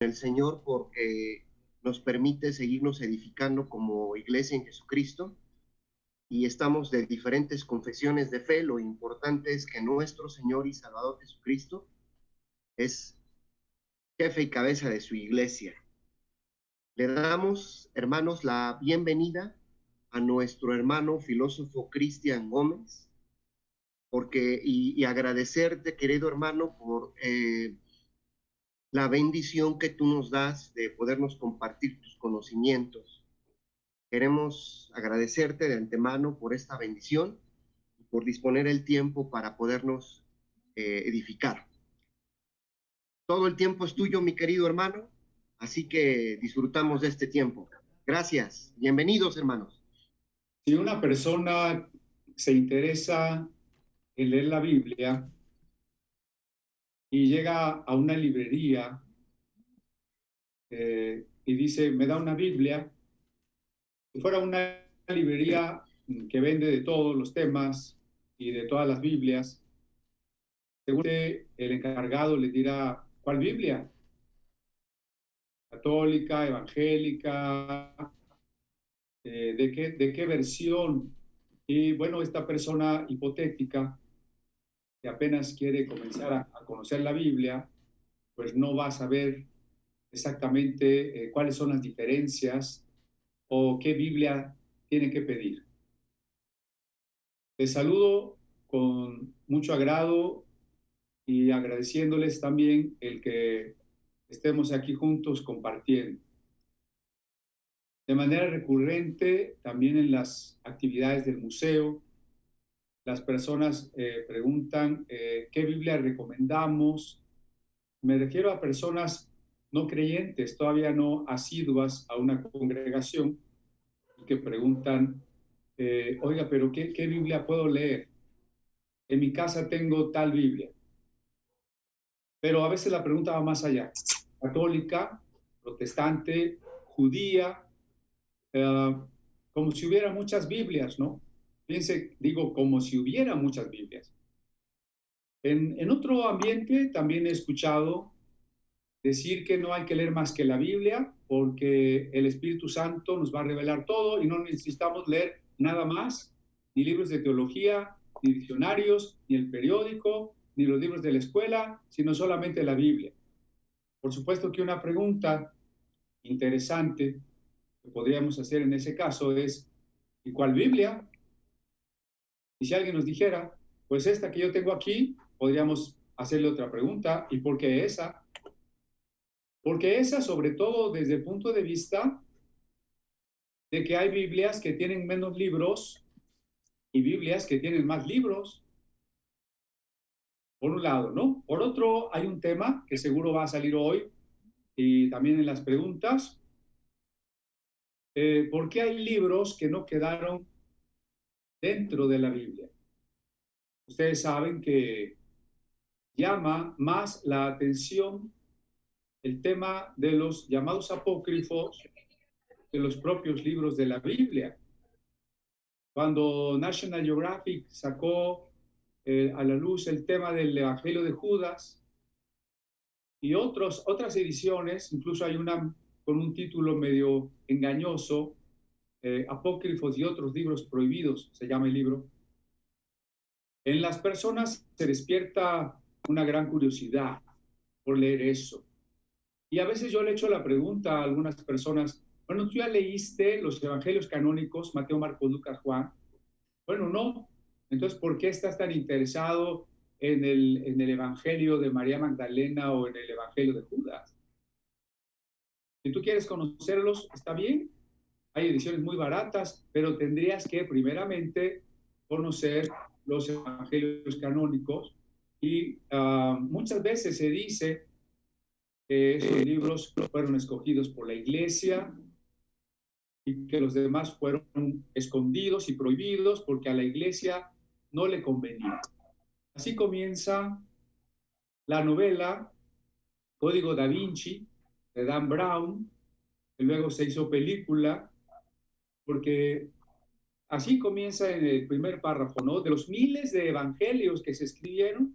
el Señor porque nos permite seguirnos edificando como iglesia en Jesucristo y estamos de diferentes confesiones de fe. Lo importante es que nuestro Señor y Salvador Jesucristo es jefe y cabeza de su iglesia. Le damos, hermanos, la bienvenida a nuestro hermano filósofo Cristian Gómez, porque y agradecerte, querido hermano, por la bendición que tú nos das de podernos compartir tus conocimientos. Queremos agradecerte de antemano por esta bendición y por disponer el tiempo para podernos edificar. Todo el tiempo es tuyo, mi querido hermano, así que disfrutamos de este tiempo. Gracias. Bienvenidos, hermanos. Si una persona se interesa en leer la Biblia y llega a una librería y dice, me da una Biblia, si fuera una librería que vende de todos los temas y de todas las Biblias, seguramente el encargado le dirá, ¿cuál Biblia? ¿Católica, evangélica? ¿De qué versión? Y bueno, esta persona hipotética que apenas quiere comenzar a conocer la Biblia, pues no va a saber exactamente cuáles son las diferencias o qué Biblia tiene que pedir. Les saludo con mucho agrado y agradeciéndoles también el que estemos aquí juntos compartiendo. De manera recurrente, también en las actividades del museo, las personas preguntan qué Biblia recomendamos. Me refiero a personas no creyentes, todavía no asiduas a una congregación, que preguntan, oiga, pero ¿qué Biblia puedo leer? En mi casa tengo tal Biblia. Pero a veces la pregunta va más allá. Católica, protestante, judía, como si hubiera muchas Biblias, ¿no? Piense, digo, como si hubiera muchas Biblias. En otro ambiente también he escuchado decir que no hay que leer más que la Biblia porque el Espíritu Santo nos va a revelar todo y no necesitamos leer nada más, ni libros de teología, ni diccionarios, ni el periódico, ni los libros de la escuela, sino solamente la Biblia. Por supuesto que una pregunta interesante que podríamos hacer en ese caso es, ¿y cuál Biblia? Y si alguien nos dijera, pues esta que yo tengo aquí, podríamos hacerle otra pregunta, ¿y por qué esa? Porque esa, sobre todo desde el punto de vista de que hay Biblias que tienen menos libros y Biblias que tienen más libros, por un lado, ¿no? Por otro, hay un tema que seguro va a salir hoy y también en las preguntas. ¿Por qué hay libros que no quedaron dentro de la Biblia? Ustedes saben que llama más la atención el tema de los llamados apócrifos de los propios libros de la Biblia. Cuando National Geographic sacó a la luz el tema del Evangelio de Judas y otras ediciones, incluso hay una con un título medio engañoso, Apócrifos y otros libros prohibidos, se llama el libro. En las personas se despierta una gran curiosidad por leer eso. Y a veces yo le echo la pregunta a algunas personas, bueno, ¿tú ya leíste los evangelios canónicos, Mateo, Marcos, Lucas, Juan? Bueno, no. Entonces, ¿por qué estás tan interesado en el Evangelio de María Magdalena o en el Evangelio de Judas? Si tú quieres conocerlos, está bien. Hay ediciones muy baratas, pero tendrías que primeramente conocer los evangelios canónicos y muchas veces se dice que esos libros fueron escogidos por la iglesia y que los demás fueron escondidos y prohibidos porque a la iglesia no le convenía. Así comienza la novela Código da Vinci de Dan Brown, que luego se hizo película, porque así comienza en el primer párrafo, ¿no? De los miles de evangelios que se escribieron,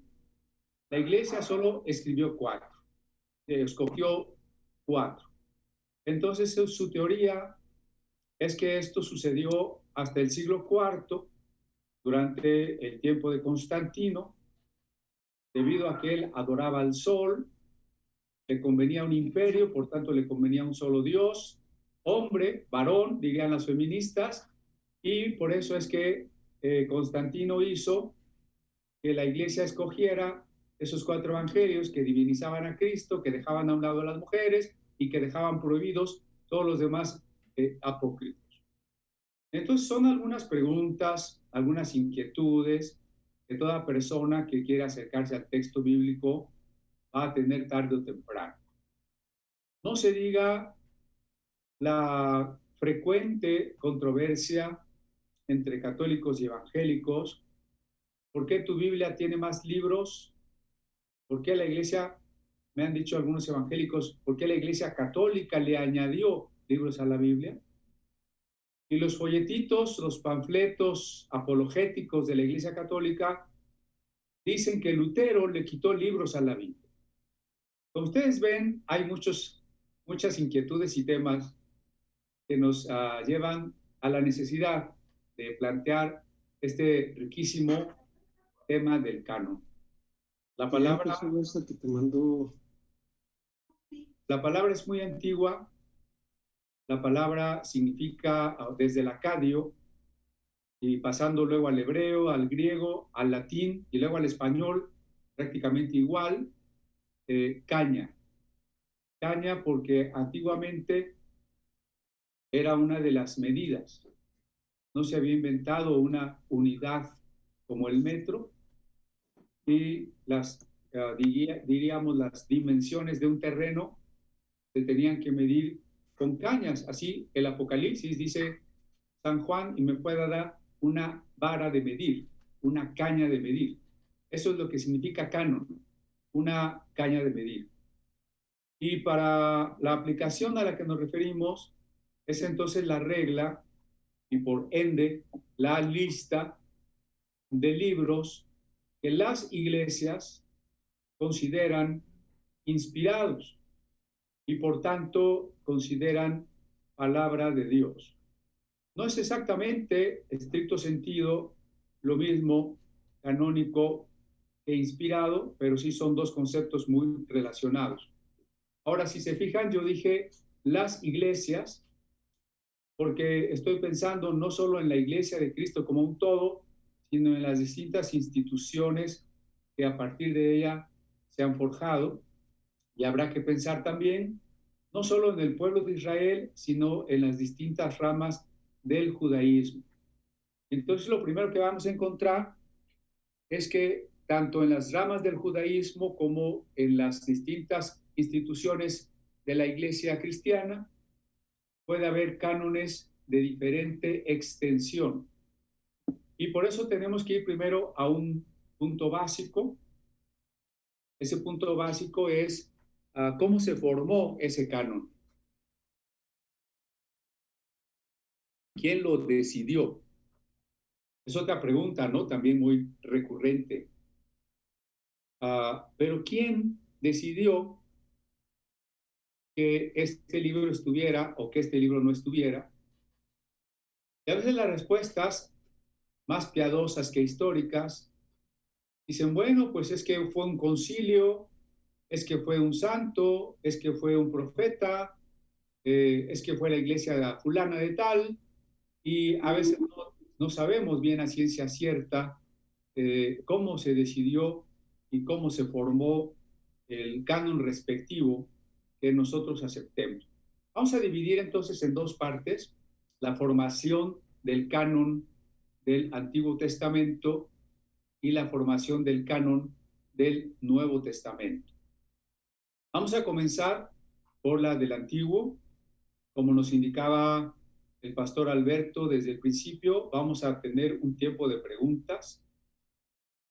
la iglesia solo escribió 4. Escogió 4. Entonces, su teoría es que esto sucedió hasta el siglo IV, durante el tiempo de Constantino, debido a que él adoraba al sol, le convenía un imperio, por tanto le convenía un solo Dios, hombre, varón, dirían las feministas, y por eso es que Constantino hizo que la iglesia escogiera esos 4 evangelios que divinizaban a Cristo, que dejaban a un lado a las mujeres y que dejaban prohibidos todos los demás apócrifos. Entonces son algunas preguntas, algunas inquietudes que toda persona que quiera acercarse al texto bíblico va a tener tarde o temprano. No se diga la frecuente controversia entre católicos y evangélicos. ¿Por qué tu Biblia tiene más libros? ¿Por qué la iglesia, me han dicho algunos evangélicos, por qué la iglesia católica le añadió libros a la Biblia? Y los folletitos, los panfletos apologéticos de la iglesia católica dicen que Lutero le quitó libros a la Biblia. Como ustedes ven, hay muchas inquietudes y temas que nos llevan a la necesidad de plantear este riquísimo tema del canon. La palabra es muy antigua. La palabra significa desde el acadio y pasando luego al hebreo, al griego, al latín y luego al español, prácticamente igual, caña. Caña porque antiguamente era una de las medidas. No se había inventado una unidad como el metro y diríamos las dimensiones de un terreno se tenían que medir con cañas. Así el Apocalipsis dice San Juan y me pueda dar una vara de medir, una caña de medir. Eso es lo que significa canon, una caña de medir. Y para la aplicación a la que nos referimos es entonces la regla y por ende la lista de libros que las iglesias consideran inspirados y por tanto consideran palabra de Dios. No es exactamente, estricto sentido, lo mismo canónico que inspirado, pero sí son dos conceptos muy relacionados. Ahora, si se fijan, yo dije las iglesias, porque estoy pensando no solo en la iglesia de Cristo como un todo, sino en las distintas instituciones que a partir de ella se han forjado. Y habrá que pensar también no solo en el pueblo de Israel, sino en las distintas ramas del judaísmo. Entonces, lo primero que vamos a encontrar es que tanto en las ramas del judaísmo como en las distintas instituciones de la iglesia cristiana puede haber cánones de diferente extensión. Y por eso tenemos que ir primero a un punto básico. Ese punto básico es cómo se formó ese canon. ¿Quién lo decidió? Es otra pregunta, ¿no? También muy recurrente. Pero ¿quién decidió que este libro estuviera o que este libro no estuviera? Y a veces las respuestas más piadosas que históricas dicen, bueno, pues es que fue un concilio, es que fue un santo, es que fue un profeta, es que fue la iglesia fulana de tal, y a veces no sabemos bien a ciencia cierta cómo se decidió y cómo se formó el canon respectivo que nosotros aceptemos. Vamos a dividir entonces en dos partes la formación del canon del Antiguo Testamento y la formación del canon del Nuevo Testamento. Vamos a comenzar por la del Antiguo. Como nos indicaba el pastor Alberto desde el principio, vamos a tener un tiempo de preguntas.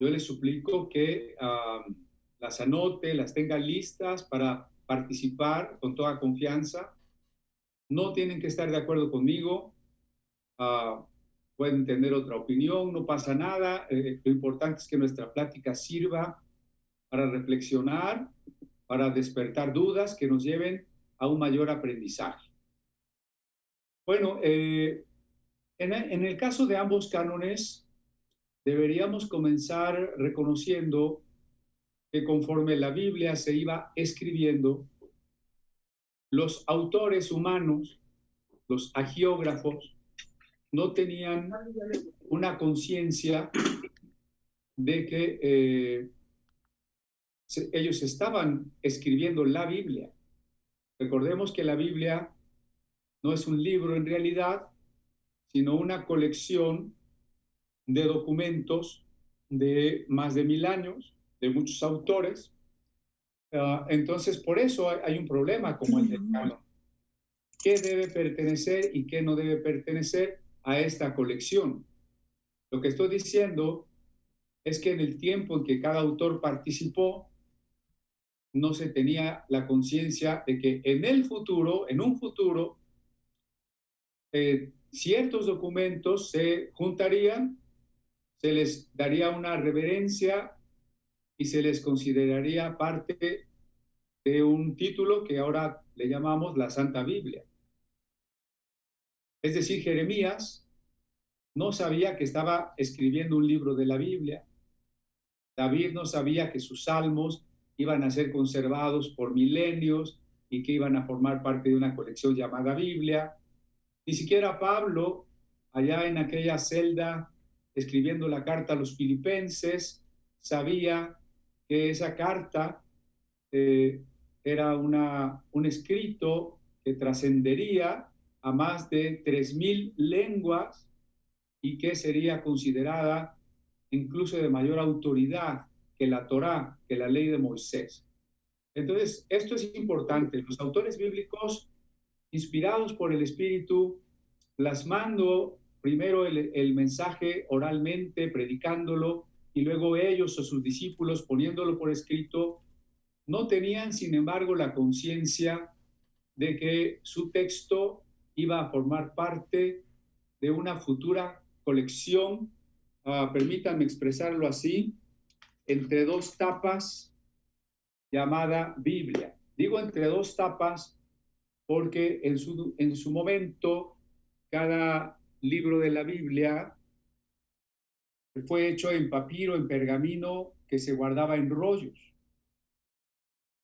Yo les suplico que las anote, las tenga listas para participar con toda confianza. No tienen que estar de acuerdo conmigo, pueden tener otra opinión, no pasa nada. Lo importante es que nuestra plática sirva para reflexionar, para despertar dudas que nos lleven a un mayor aprendizaje. Bueno, en el caso de ambos cánones, deberíamos comenzar reconociendo que conforme la Biblia se iba escribiendo, los autores humanos, los agiógrafos, no tenían una conciencia de que ellos estaban escribiendo la Biblia. Recordemos que la Biblia no es un libro en realidad, sino una colección de documentos de más de 1000 años, de muchos autores. Entonces, por eso hay un problema como el del canon. ¿Qué debe pertenecer y qué no debe pertenecer a esta colección? Lo que estoy diciendo es que en el tiempo en que cada autor participó, no se tenía la conciencia de que en un futuro, ciertos documentos se juntarían, se les daría una reverencia y se les consideraría parte de un título que ahora le llamamos la Santa Biblia. Es decir, Jeremías no sabía que estaba escribiendo un libro de la Biblia. David no sabía que sus salmos iban a ser conservados por milenios y que iban a formar parte de una colección llamada Biblia. Ni siquiera Pablo, allá en aquella celda, escribiendo la carta a los filipenses, sabía que esa carta era un escrito que trascendería a más de 3000 lenguas y que sería considerada incluso de mayor autoridad que la Torá, que la ley de Moisés. Entonces, esto es importante. Los autores bíblicos, inspirados por el Espíritu, plasmando primero el mensaje oralmente, predicándolo, y luego ellos o sus discípulos poniéndolo por escrito, no tenían, sin embargo, la conciencia de que su texto iba a formar parte de una futura colección, permítanme expresarlo así, entre dos tapas llamada Biblia. Digo entre dos tapas porque en su momento cada libro de la Biblia fue hecho en papiro, en pergamino, que se guardaba en rollos.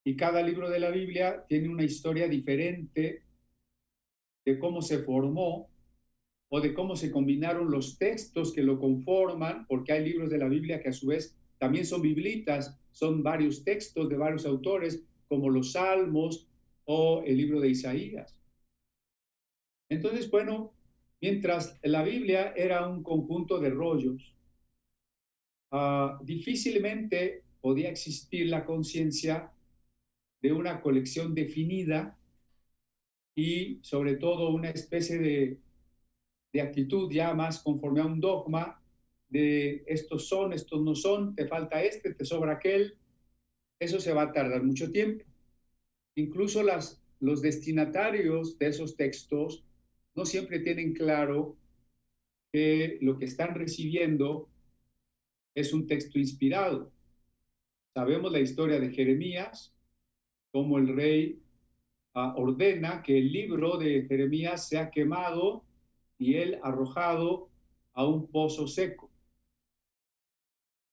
Y cada libro de la Biblia tiene una historia diferente de cómo se formó o de cómo se combinaron los textos que lo conforman, porque hay libros de la Biblia que a su vez también son biblitas, son varios textos de varios autores, como los Salmos o el libro de Isaías. Entonces, bueno, mientras la Biblia era un conjunto de rollos, difícilmente podía existir la conciencia de una colección definida y sobre todo una especie de actitud ya más conforme a un dogma de estos son, estos no son, te falta este, te sobra aquel. Eso se va a tardar mucho tiempo. Incluso los destinatarios de esos textos no siempre tienen claro que lo que están recibiendo es un texto inspirado. Sabemos la historia de Jeremías, cómo el rey ordena que el libro de Jeremías sea quemado y él arrojado a un pozo seco.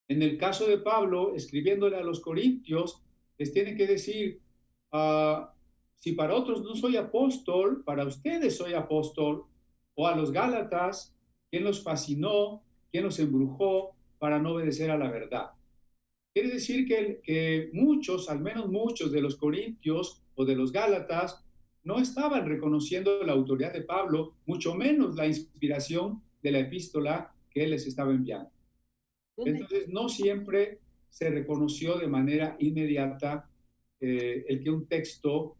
En el caso de Pablo, escribiéndole a los corintios, les tiene que decir, si para otros no soy apóstol, para ustedes soy apóstol, o a los Gálatas, ¿quién los fascinó? ¿Quién los embrujó para no obedecer a la verdad? Quiere decir que muchos, al menos muchos de los corintios o de los Gálatas, no estaban reconociendo la autoridad de Pablo, mucho menos la inspiración de la epístola que él les estaba enviando. Entonces, no siempre se reconoció de manera inmediata el que un texto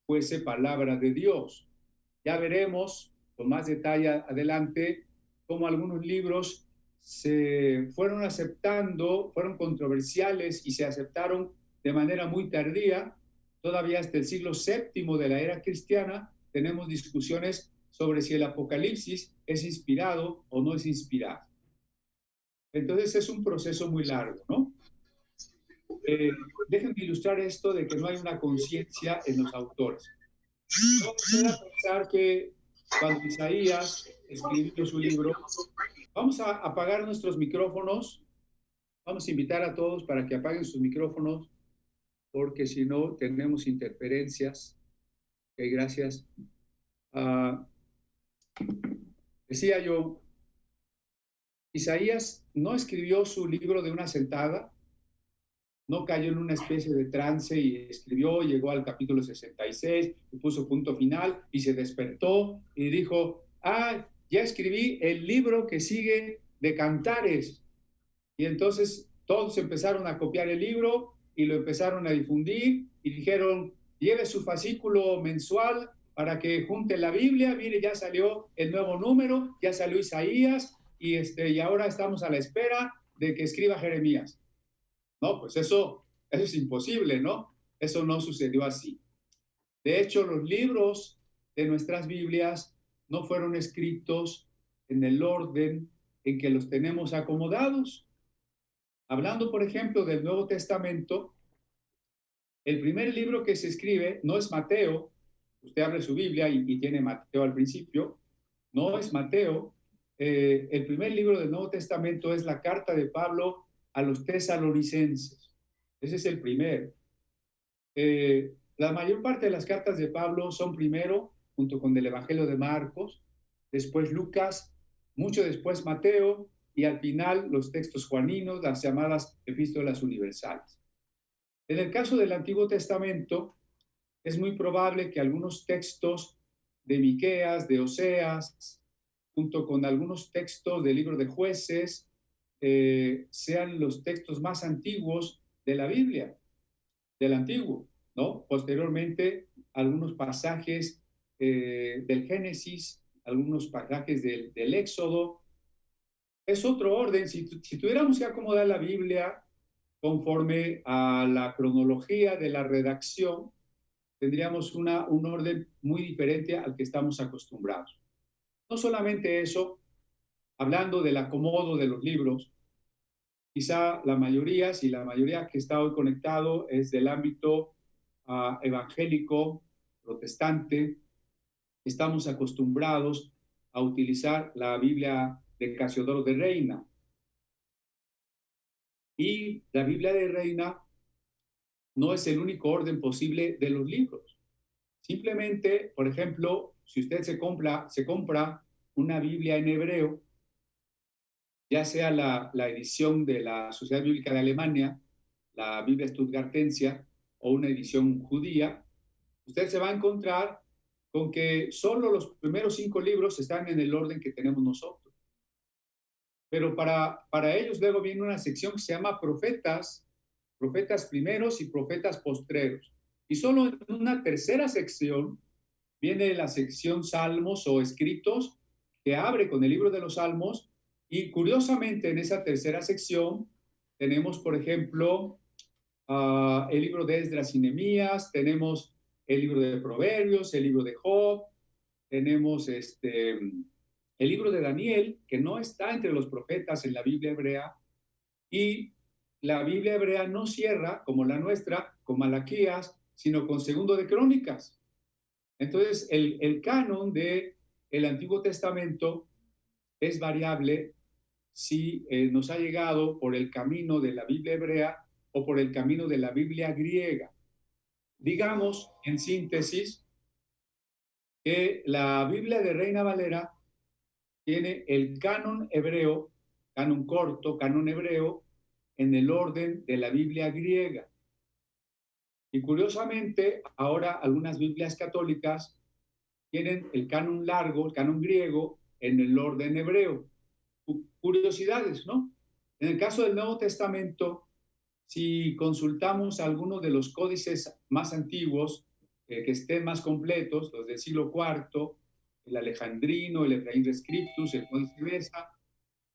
fuese palabra de Dios. Ya veremos con más detalle adelante cómo algunos libros se fueron aceptando, fueron controversiales y se aceptaron de manera muy tardía. Todavía hasta el siglo VII de la era cristiana tenemos discusiones sobre si el Apocalipsis es inspirado o no es inspirado. Entonces es un proceso muy largo, ¿no? Déjenme ilustrar esto de que no hay una conciencia en los autores. No pueda pensar que cuando Isaías escribió su libro, vamos a apagar nuestros micrófonos, vamos a invitar a todos para que apaguen sus micrófonos, porque si no tenemos interferencias. Ok, gracias. Decía yo, Isaías no escribió su libro de una sentada, no cayó en una especie de trance y escribió, llegó al capítulo 66 y puso punto final y se despertó y dijo, ya escribí el libro que sigue de Cantares. Y entonces todos empezaron a copiar el libro y lo empezaron a difundir y dijeron, lleve su fascículo mensual para que junte la Biblia, mire, ya salió el nuevo número, ya salió Isaías y ahora estamos a la espera de que escriba Jeremías. No, pues eso es imposible, ¿no? Eso no sucedió así. De hecho, los libros de nuestras Biblias no fueron escritos en el orden en que los tenemos acomodados. Hablando, por ejemplo, del Nuevo Testamento, el primer libro que se escribe no es Mateo. Usted abre su Biblia y tiene Mateo al principio. No es Mateo. El primer libro del Nuevo Testamento es la carta de Pablo a los tesalonicenses. Ese es el primero. La mayor parte de las cartas de Pablo son primero, junto con el Evangelio de Marcos, después Lucas, mucho después Mateo, y al final los textos juaninos, las llamadas epístolas universales. En el caso del Antiguo Testamento, es muy probable que algunos textos de Miqueas, de Oseas, junto con algunos textos del libro de Jueces, sean los textos más antiguos de la Biblia, del Antiguo, ¿no? Posteriormente, algunos pasajes del Génesis, algunos pasajes del Éxodo. Es otro orden. Si tuviéramos que acomodar la Biblia conforme a la cronología de la redacción, tendríamos un orden muy diferente al que estamos acostumbrados. No solamente eso, hablando del acomodo de los libros, quizá la mayoría, si la mayoría que está hoy conectado es del ámbito evangélico, protestante, estamos acostumbrados a utilizar la Biblia de Casiodoro de Reina. Y la Biblia de Reina no es el único orden posible de los libros. Simplemente, por ejemplo, si usted se compra una Biblia en hebreo, ya sea la edición de la Sociedad Bíblica de Alemania, la Biblia Stuttgartensia o una edición judía, usted se va a encontrar con que solo los primeros 5 libros están en el orden que tenemos nosotros. Pero para ellos luego viene una sección que se llama profetas primeros y profetas postreros. Y solo en una tercera sección viene la sección Salmos o Escritos, que abre con el libro de los Salmos. Y curiosamente en esa tercera sección tenemos, por ejemplo, el libro de Esdras y Nehemías, tenemos el libro de Proverbios, el libro de Job, tenemos el libro de Daniel, que no está entre los profetas en la Biblia hebrea, y la Biblia hebrea no cierra, como la nuestra, con Malaquías, sino con Segundo de Crónicas. Entonces, el canon del Antiguo Testamento es variable si nos ha llegado por el camino de la Biblia hebrea o por el camino de la Biblia griega. Digamos, en síntesis, que la Biblia de Reina Valera tiene el canon hebreo, canon corto, canon hebreo, en el orden de la Biblia griega. Y curiosamente, ahora algunas Biblias católicas tienen el canon largo, el canon griego, en el orden hebreo. Curiosidades, ¿no? En el caso del Nuevo Testamento, si consultamos algunos de los códices más antiguos, que estén más completos, los del siglo IV, el Alejandrino, el Efraín Scriptus, el Códice Beza,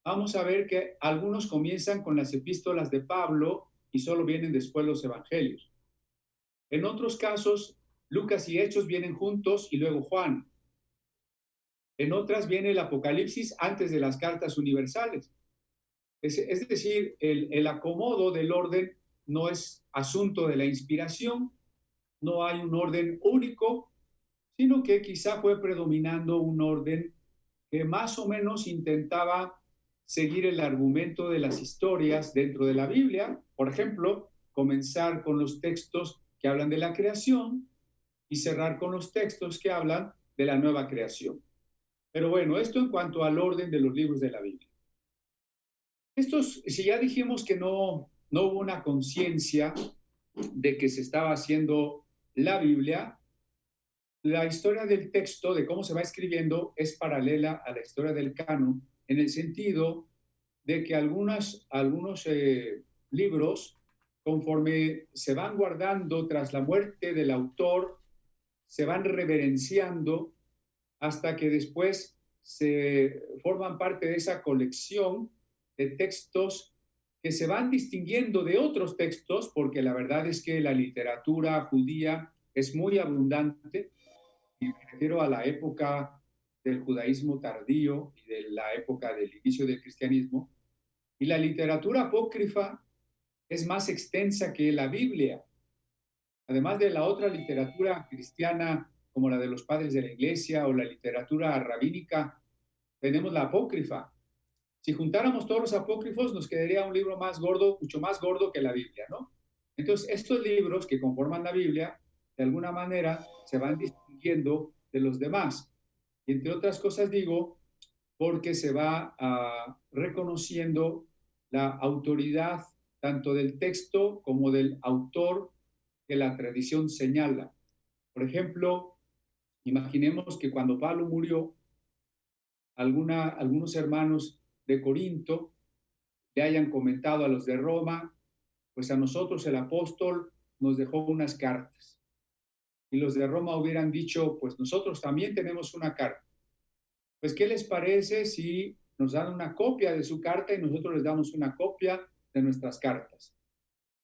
vamos a ver que algunos comienzan con las epístolas de Pablo y solo vienen después los evangelios. En otros casos, Lucas y Hechos vienen juntos y luego Juan. En otras viene el Apocalipsis antes de las cartas universales. Es decir, el acomodo del orden no es asunto de la inspiración, no hay un orden único, sino que quizá fue predominando un orden que más o menos intentaba seguir el argumento de las historias dentro de la Biblia. Por ejemplo, comenzar con los textos que hablan de la creación y cerrar con los textos que hablan de la nueva creación. Pero bueno, esto en cuanto al orden de los libros de la Biblia. Estos, si ya dijimos que no hubo una conciencia de que se estaba haciendo la Biblia, la historia del texto, de cómo se va escribiendo, es paralela a la historia del canon, en el sentido de que algunos libros, conforme se van guardando tras la muerte del autor, se van reverenciando hasta que después se forman parte de esa colección de textos que se van distinguiendo de otros textos, porque la verdad es que la literatura judía es muy abundante, y me refiero a la época del judaísmo tardío y de la época del inicio del cristianismo, y la literatura apócrifa es más extensa que la Biblia. Además de la otra literatura cristiana, como la de los padres de la iglesia o la literatura rabínica, tenemos la apócrifa. Si juntáramos todos los apócrifos, nos quedaría un libro más gordo, mucho más gordo que la Biblia, ¿no? Entonces, estos libros que conforman la Biblia, de alguna manera, se van distinguiendo de los demás. Y entre otras cosas digo, porque se va reconociendo la autoridad tanto del texto como del autor que la tradición señala. Por ejemplo, imaginemos que cuando Pablo murió, algunos hermanos de Corinto le hayan comentado a los de Roma, pues a nosotros el apóstol nos dejó unas cartas. Y los de Roma hubieran dicho, pues nosotros también tenemos una carta. Pues, ¿qué les parece si nos dan una copia de su carta y nosotros les damos una copia de nuestras cartas?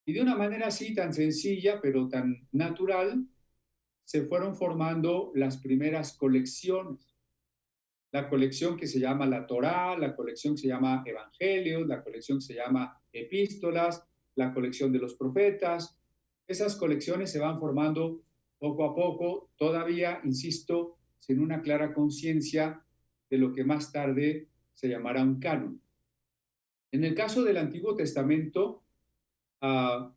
Y de una manera así tan sencilla, pero tan natural, se fueron formando las primeras colecciones. La colección que se llama la Torá, la colección que se llama Evangelios, la colección que se llama Epístolas, la colección de los profetas. Esas colecciones se van formando poco a poco, todavía, insisto, sin una clara conciencia de lo que más tarde se llamará un canon. En el caso del Antiguo Testamento, la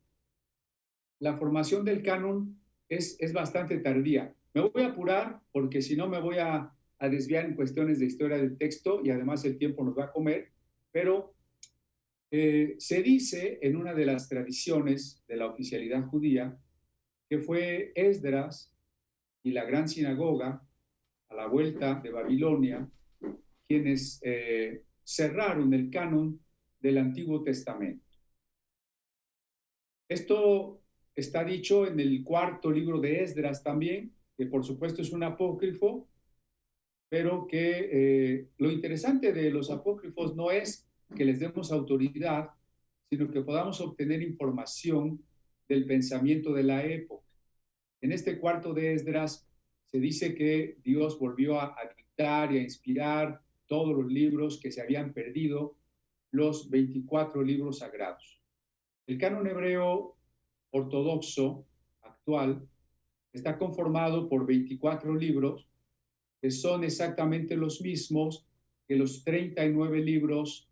formación del canon es bastante tardía. Me voy a apurar porque si no me voy a desviar en cuestiones de historia del texto y además el tiempo nos va a comer, pero se dice en una de las tradiciones de la oficialidad judía que fue Esdras y la gran sinagoga a la vuelta de Babilonia quienes cerraron el canon del Antiguo Testamento. Esto está dicho en el cuarto libro de Esdras también, que por supuesto es un apócrifo, pero que lo interesante de los apócrifos no es que les demos autoridad, sino que podamos obtener información del pensamiento de la época. En este cuarto de Esdras se dice que Dios volvió a dictar y a inspirar todos los libros que se habían perdido, los 24 libros sagrados. El canon hebreo ortodoxo actual está conformado por 24 libros que son exactamente los mismos que los 39 libros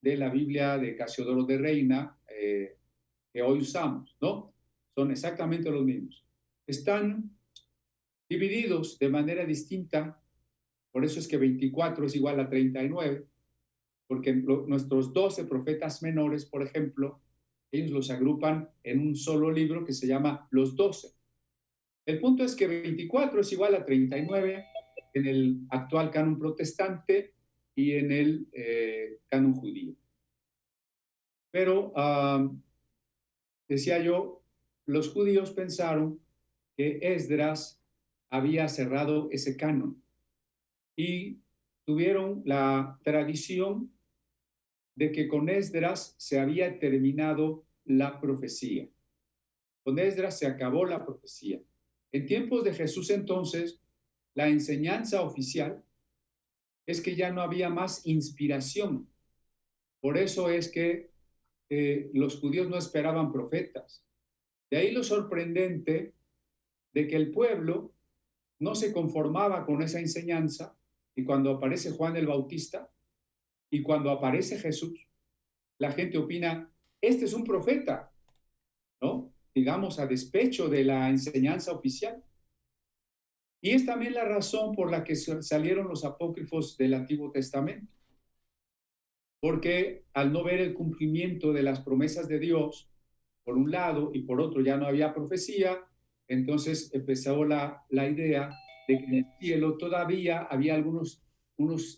de la Biblia de Casiodoro de Reina que hoy usamos, ¿no? Son exactamente los mismos. Están divididos de manera distinta, por eso es que 24 es igual a 39, porque nuestros 12 profetas menores, por ejemplo, ellos los agrupan en un solo libro que se llama Los 12. El punto es que 24 es igual a 39 en el actual canon protestante y en el canon judío. Pero, decía yo, los judíos pensaron que Esdras había cerrado ese canon y tuvieron la tradición de que con Esdras se había terminado la profecía. Con Esdras se acabó la profecía. En tiempos de Jesús entonces, la enseñanza oficial es que ya no había más inspiración. Por eso es que los judíos no esperaban profetas. De ahí lo sorprendente de que el pueblo no se conformaba con esa enseñanza, y cuando aparece Juan el Bautista y cuando aparece Jesús, la gente opina, este es un profeta, ¿no? Digamos, a despecho de la enseñanza oficial. Y es también la razón por la que salieron los apócrifos del Antiguo Testamento, porque al no ver el cumplimiento de las promesas de Dios, por un lado, y por otro ya no había profecía, entonces empezó la idea de que en el cielo todavía había unos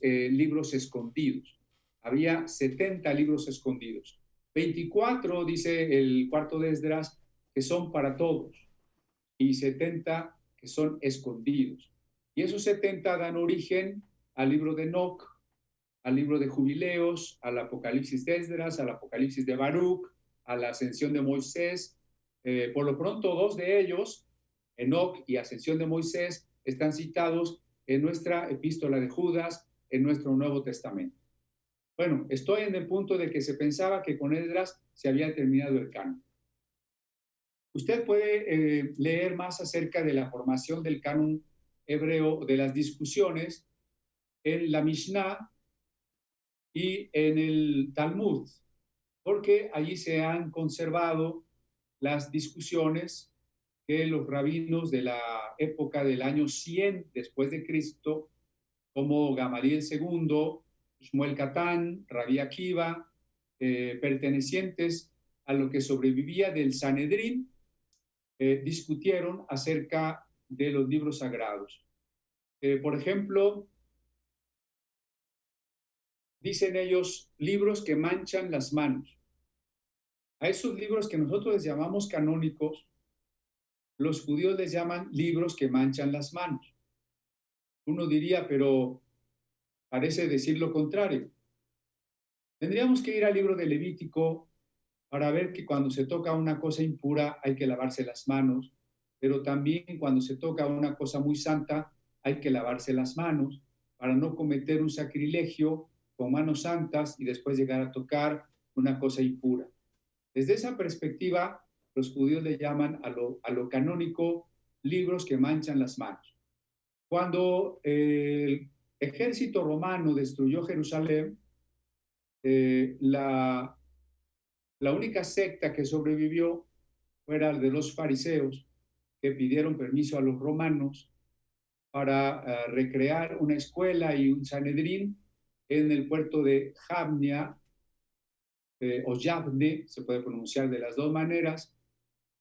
libros escondidos. Había 70 libros escondidos. 24, dice el cuarto de Esdras, que son para todos, y 70 que son escondidos. Y esos 70 dan origen al libro de Enoc, al libro de Jubileos, al Apocalipsis de Esdras, al Apocalipsis de Baruch, a la ascensión de Moisés. Por lo pronto, dos de ellos, Enoc y Ascensión de Moisés, están citados en nuestra epístola de Judas, en nuestro Nuevo Testamento. Bueno, estoy en el punto de que se pensaba que con Esdras se había terminado el canon. Usted puede leer más acerca de la formación del canon hebreo, de las discusiones en la Mishnah y en el Talmud, porque allí se han conservado las discusiones que los rabinos de la época del año 100 después de Cristo, como Gamaliel II, Shmuel Catán, Rabí Akiva, pertenecientes a lo que sobrevivía del Sanedrín, discutieron acerca de los libros sagrados. Por ejemplo, dicen ellos, libros que manchan las manos. A esos libros que nosotros les llamamos canónicos, los judíos les llaman libros que manchan las manos. Uno diría, pero parece decir lo contrario. Tendríamos que ir al libro de Levítico para ver que cuando se toca una cosa impura hay que lavarse las manos, pero también cuando se toca una cosa muy santa hay que lavarse las manos para no cometer un sacrilegio con manos santas y después llegar a tocar una cosa impura. Desde esa perspectiva, los judíos le llaman a lo canónico libros que manchan las manos. Cuando el ejército romano destruyó Jerusalén, la única secta que sobrevivió fue la de los fariseos, que pidieron permiso a los romanos para recrear una escuela y un Sanedrín en el puerto de Jamnia, o Yavne, se puede pronunciar de las dos maneras,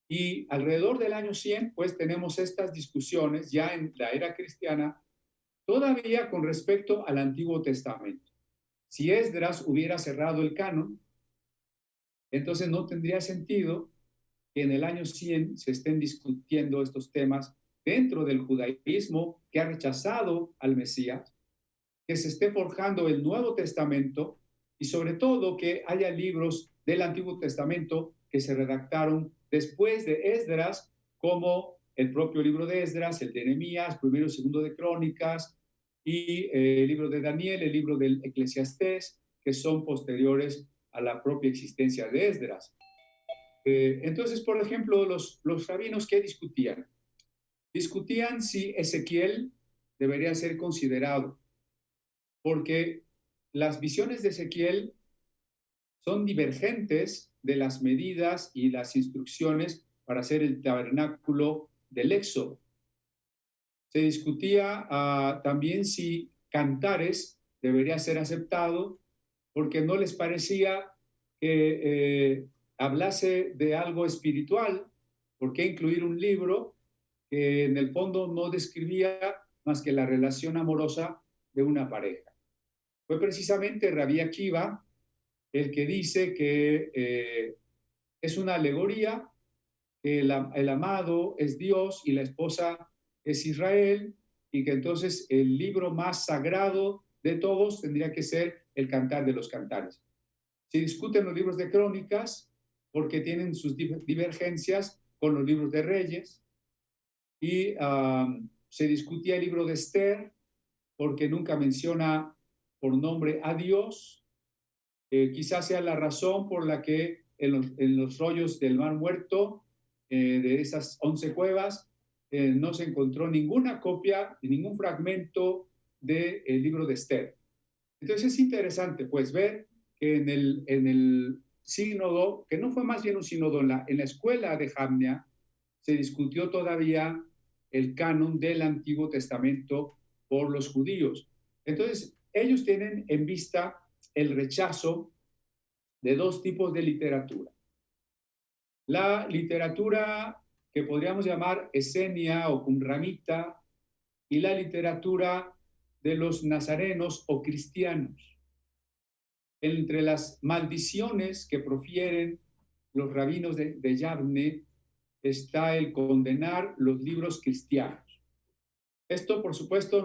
y alrededor del año 100, pues tenemos estas discusiones ya en la era cristiana, todavía con respecto al Antiguo Testamento. Si Esdras hubiera cerrado el canon, entonces no tendría sentido que en el año 100 se estén discutiendo estos temas dentro del judaísmo que ha rechazado al Mesías, que se esté forjando el Nuevo Testamento y sobre todo que haya libros del Antiguo Testamento que se redactaron después de Esdras, como el propio libro de Esdras, el de Nehemías, primero y segundo de Crónicas, y el libro de Daniel, el libro del Eclesiastés, que son posteriores a la propia existencia de Esdras. Entonces, por ejemplo, los rabinos, ¿qué discutían? Discutían si Ezequiel debería ser considerado, porque las visiones de Ezequiel son divergentes de las medidas y las instrucciones para hacer el tabernáculo del Éxodo. Se discutía también si Cantares debería ser aceptado, porque no les parecía que hablase de algo espiritual. ¿Por qué incluir un libro que en el fondo no describía más que la relación amorosa de una pareja? Fue precisamente Rabí Akiva el que dice que es una alegoría, que el amado es Dios y la esposa es Israel, y que entonces el libro más sagrado de todos tendría que ser el Cantar de los Cantares. Se discuten los libros de Crónicas porque tienen sus divergencias con los libros de Reyes, y se discutía el libro de Esther porque nunca menciona por nombre a Dios. Quizás sea la razón por la que en los rollos del Mar Muerto, de esas 11 cuevas, no se encontró ninguna copia y ningún fragmento del libro de Esther. Entonces es interesante pues ver que en el sínodo, que no fue más bien un sínodo, en la escuela de Jamnia, se discutió todavía el canon del Antiguo Testamento por los judíos. Entonces, ellos tienen en vista el rechazo de dos tipos de literatura. La literatura que podríamos llamar esenia o qumramita y la literatura de los nazarenos o cristianos. Entre las maldiciones que profieren los rabinos de Yavne está el condenar los libros cristianos. Esto, por supuesto,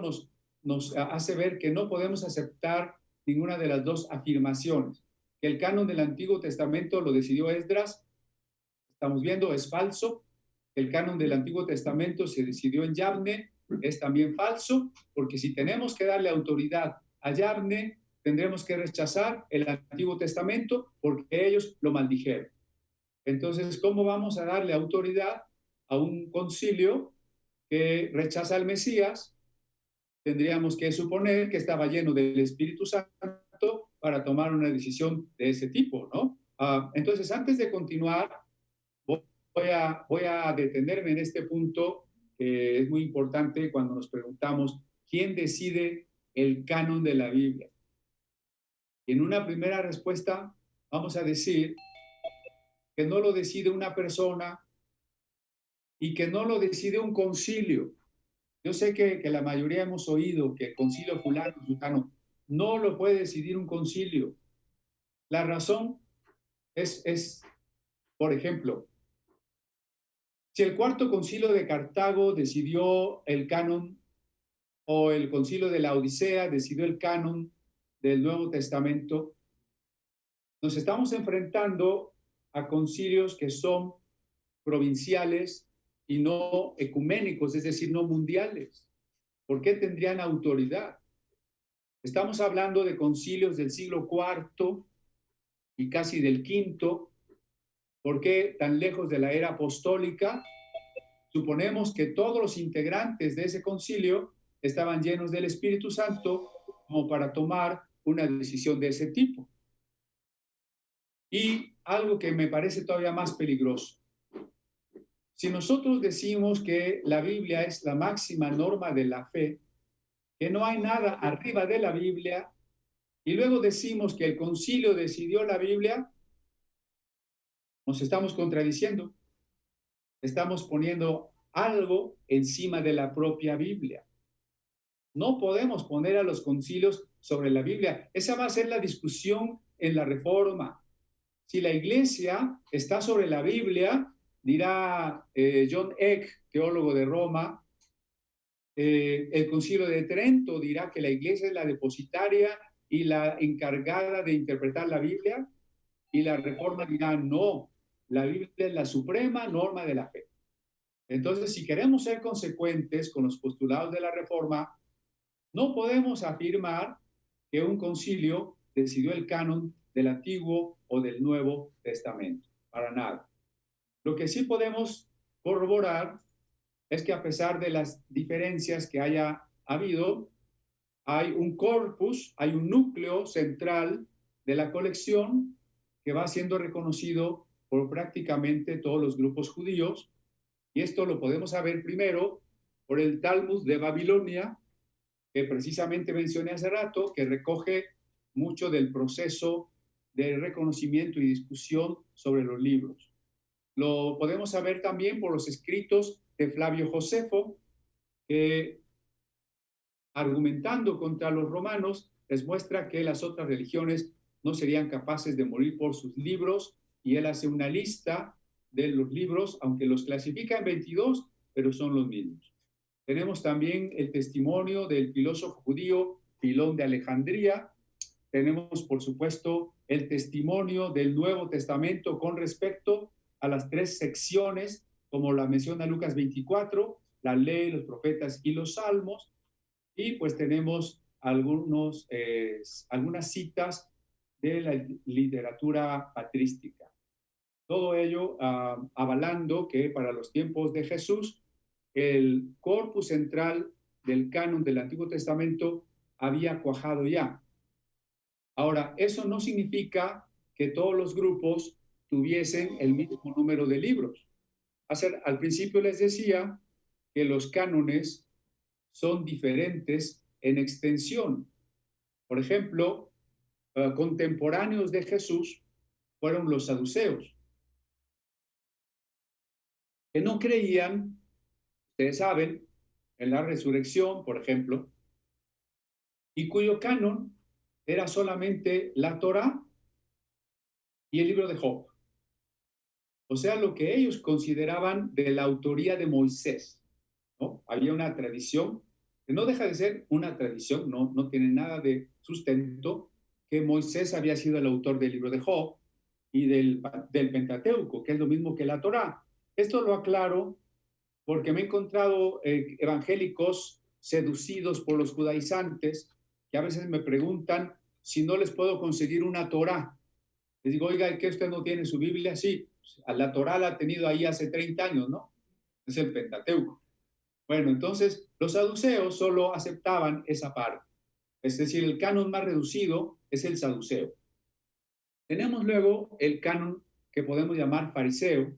nos hace ver que no podemos aceptar ninguna de las dos afirmaciones. Que el canon del Antiguo Testamento lo decidió Esdras, estamos viendo, es falso. El canon del Antiguo Testamento se decidió en Yavne, es también falso, porque si tenemos que darle autoridad a Yavne, tendremos que rechazar el Antiguo Testamento porque ellos lo maldijeron. Entonces, ¿cómo vamos a darle autoridad a un concilio que rechaza al Mesías? Tendríamos que suponer que estaba lleno del Espíritu Santo para tomar una decisión de ese tipo, ¿no? Entonces, antes de continuar, voy a detenerme en este punto que es muy importante cuando nos preguntamos quién decide el canon de la Biblia. En una primera respuesta, vamos a decir que no lo decide una persona y que no lo decide un concilio. Yo sé que la mayoría hemos oído que el concilio fulano, sultano, no lo puede decidir un concilio. La razón es, por ejemplo, si el cuarto concilio de Cartago decidió el canon o el concilio de la Odisea decidió el canon del Nuevo Testamento, nos estamos enfrentando a concilios que son provinciales y no ecuménicos, es decir, no mundiales. ¿Por qué tendrían autoridad? Estamos hablando de concilios del siglo IV y casi del V. ¿Por qué tan lejos de la era apostólica? Suponemos que todos los integrantes de ese concilio estaban llenos del Espíritu Santo como para tomar una decisión de ese tipo. Y algo que me parece todavía más peligroso. Si nosotros decimos que la Biblia es la máxima norma de la fe, que no hay nada arriba de la Biblia, y luego decimos que el concilio decidió la Biblia, nos estamos contradiciendo. Estamos poniendo algo encima de la propia Biblia. No podemos poner a los concilios sobre la Biblia. Esa va a ser la discusión en la Reforma. Si la Iglesia está sobre la Biblia, dirá John Eck, teólogo de Roma, el Concilio de Trento dirá que la Iglesia es la depositaria y la encargada de interpretar la Biblia, y la Reforma dirá no, la Biblia es la suprema norma de la fe. Entonces, si queremos ser consecuentes con los postulados de la Reforma, no podemos afirmar que un concilio decidió el canon del Antiguo o del Nuevo Testamento, para nada. Lo que sí podemos corroborar es que a pesar de las diferencias que haya habido, hay un corpus, hay un núcleo central de la colección que va siendo reconocido por prácticamente todos los grupos judíos, y esto lo podemos saber primero por el Talmud de Babilonia, que precisamente mencioné hace rato, que recoge mucho del proceso de reconocimiento y discusión sobre los libros. Lo podemos saber también por los escritos de Flavio Josefo, que argumentando contra los romanos, les muestra que las otras religiones no serían capaces de morir por sus libros, y él hace una lista de los libros, aunque los clasifica en 22, pero son los mismos. Tenemos también el testimonio del filósofo judío Filón de Alejandría. Tenemos, por supuesto, el testimonio del Nuevo Testamento con respecto a las tres secciones, como la menciona Lucas 24, la ley, los profetas y los salmos. Y pues tenemos algunas citas de la literatura patrística. Todo ello avalando que para los tiempos de Jesús el corpus central del canon del Antiguo Testamento había cuajado ya. Ahora, eso no significa que todos los grupos tuviesen el mismo número de libros. Al principio les decía que los cánones son diferentes en extensión. Por ejemplo, contemporáneos de Jesús fueron los saduceos, que no creían, ustedes saben, en la resurrección, por ejemplo, y cuyo canon era solamente la Torá y el libro de Job. O sea, lo que ellos consideraban de la autoría de Moisés, ¿no? Había una tradición, que no deja de ser una tradición, no tiene nada de sustento, que Moisés había sido el autor del libro de Job y del Pentateuco, que es lo mismo que la Torá. Esto lo aclaro porque me he encontrado evangélicos seducidos por los judaizantes que a veces me preguntan si no les puedo conseguir una Torá. Les digo, oiga, ¿qué usted no tiene su Biblia? Sí, la Torá la ha tenido ahí hace 30 años, ¿no? Es el Pentateuco. Bueno, entonces los saduceos solo aceptaban esa parte. Es decir, el canon más reducido es el saduceo. Tenemos luego el canon que podemos llamar fariseo,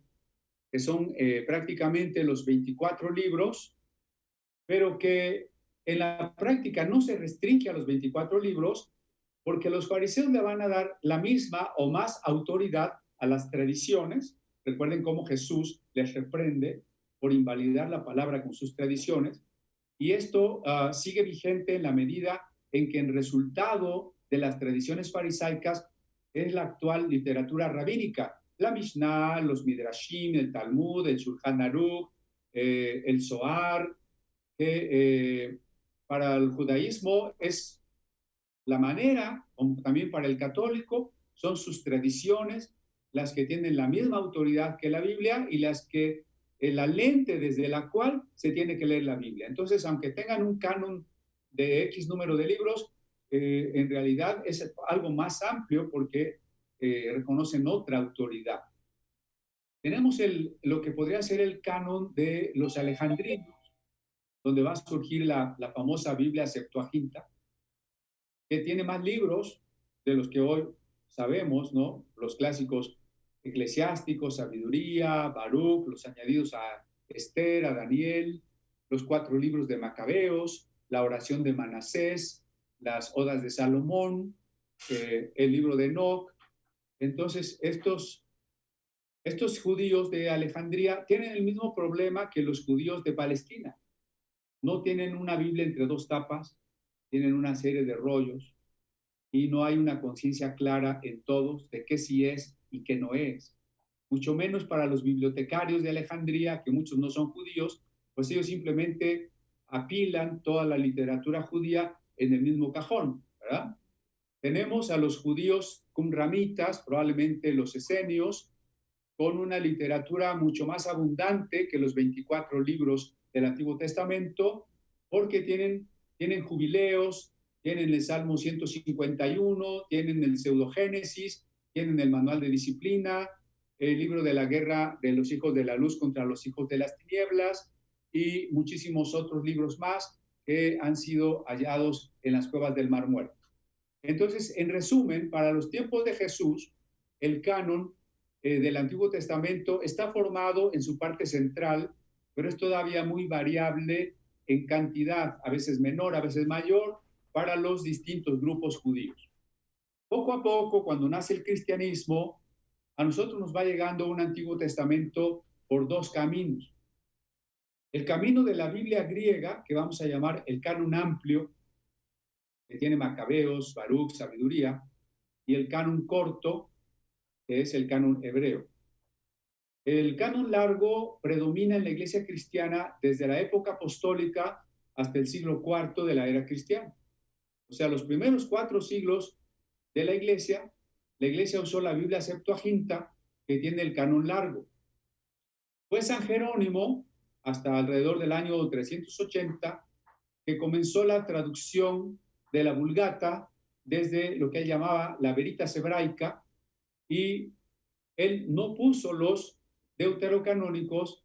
que son prácticamente los 24 libros, pero que en la práctica no se restringe a los 24 libros, porque los fariseos le van a dar la misma o más autoridad a las tradiciones. Recuerden cómo Jesús les reprende por invalidar la palabra con sus tradiciones, y esto sigue vigente en la medida en que el resultado de las tradiciones farisaicas es la actual literatura rabínica, la Mishnah, los Midrashim, el Talmud, el Shulchan Aruch, el Zohar, que para el judaísmo es la manera, como también para el católico, son sus tradiciones las que tienen la misma autoridad que la Biblia y las que la lente desde la cual se tiene que leer la Biblia. Entonces, aunque tengan un canon de X número de libros, en realidad es algo más amplio porque reconocen otra autoridad. Tenemos lo que podría ser el canon de los alejandrinos, donde va a surgir la famosa Biblia Septuaginta, que tiene más libros de los que hoy sabemos, ¿no? Los clásicos eclesiásticos, sabiduría, Baruch, los añadidos a Esther, a Daniel, los 4 libros de Macabeos, la oración de Manasés, las odas de Salomón, el libro de Enoch. Entonces, estos judíos de Alejandría tienen el mismo problema que los judíos de Palestina. No tienen una Biblia entre 2 tapas, tienen una serie de rollos y no hay una conciencia clara en todos de qué sí es y qué no es. Mucho menos para los bibliotecarios de Alejandría, que muchos no son judíos, pues ellos simplemente apilan toda la literatura judía en el mismo cajón, ¿verdad? Tenemos a los judíos qumramitas, probablemente los esenios, con una literatura mucho más abundante que los 24 libros del Antiguo Testamento, porque tienen jubileos, tienen el Salmo 151, tienen el Pseudogénesis, tienen el Manual de Disciplina, el libro de la guerra de los hijos de la luz contra los hijos de las tinieblas y muchísimos otros libros más que han sido hallados en las cuevas del Mar Muerto. Entonces, en resumen, para los tiempos de Jesús, el canon del Antiguo Testamento está formado en su parte central, pero es todavía muy variable en cantidad, a veces menor, a veces mayor, para los distintos grupos judíos. Poco a poco, cuando nace el cristianismo, a nosotros nos va llegando un Antiguo Testamento por 2 caminos. El camino de la Biblia griega, que vamos a llamar el canon amplio, que tiene Macabeos, Baruch, sabiduría, y el canon corto, que es el canon hebreo. El canon largo predomina en la iglesia cristiana desde la época apostólica hasta el siglo IV de la era cristiana. O sea, los primeros 4 siglos de la iglesia usó la Biblia Septuaginta, que tiene el canon largo. Fue San Jerónimo, hasta alrededor del año 380, que comenzó la traducción de la Vulgata desde lo que él llamaba la Veritas hebraica, y él no puso los deuterocanónicos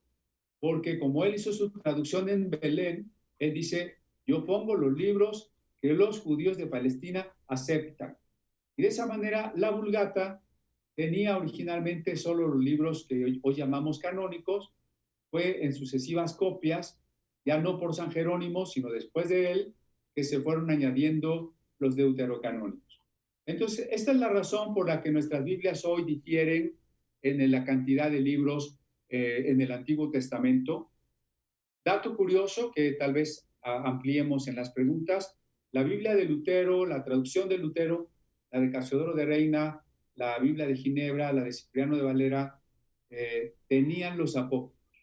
porque como él hizo su traducción en Belén, él dice, yo pongo los libros que los judíos de Palestina aceptan. Y de esa manera la Vulgata tenía originalmente solo los libros que hoy llamamos canónicos, fue en sucesivas copias, ya no por San Jerónimo, sino después de él, que se fueron añadiendo los deuterocanónicos. Entonces, esta es la razón por la que nuestras Biblias hoy difieren en la cantidad de libros en el Antiguo Testamento. Dato curioso que tal vez ampliemos en las preguntas, la Biblia de Lutero, la traducción de Lutero, la de Casiodoro de Reina, la Biblia de Ginebra, la de Cipriano de Valera, tenían los apócrifos.